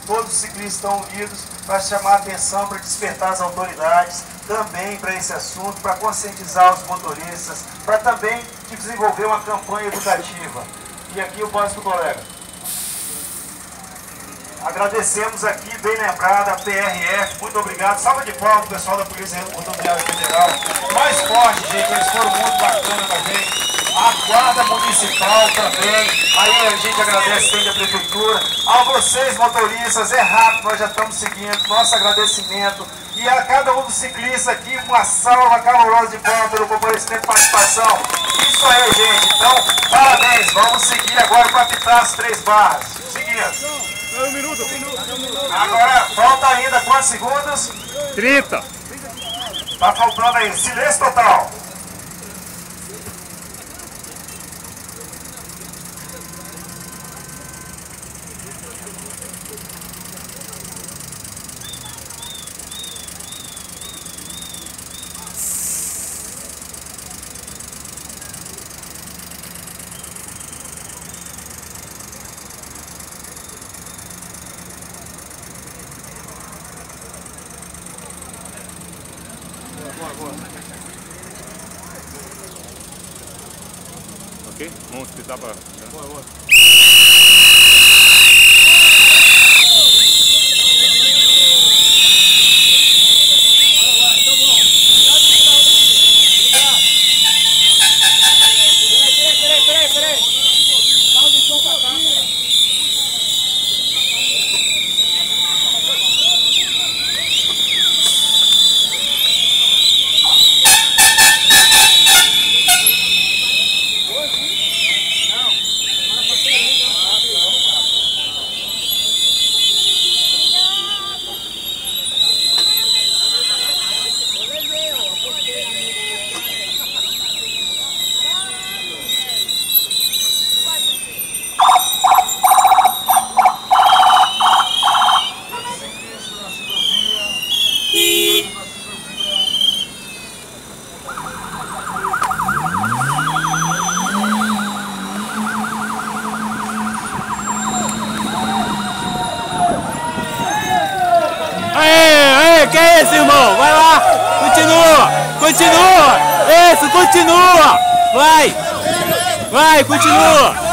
todos os ciclistas estão unidos para chamar a atenção, para despertar as autoridades também para esse assunto, para conscientizar os motoristas, para também desenvolver uma campanha educativa. E aqui eu passo para o colega. Agradecemos aqui, bem lembrada, a PRF, muito obrigado. Salva de palmas, pessoal da Polícia Rodoviária Federal. Mais forte, gente, eles foram muito bacanas com a gente. A Guarda Municipal também. Aí a gente agradece também a Prefeitura. A vocês, motoristas, é rápido, nós já estamos seguindo. Nosso agradecimento. E a cada um dos ciclistas aqui, uma salva calorosa de palmas pelo comparecimento e participação. Isso aí, gente. Então, parabéns. Vamos seguir agora para apitar as 3 barras. Seguindo. Um minuto. Agora, falta ainda quantos segundos? 30. Tá faltando aí, silêncio total. Ok? Vamos tentar para... Boa. Que é isso, irmão? Vai lá! Continua! Isso, continua! Vai! Continua!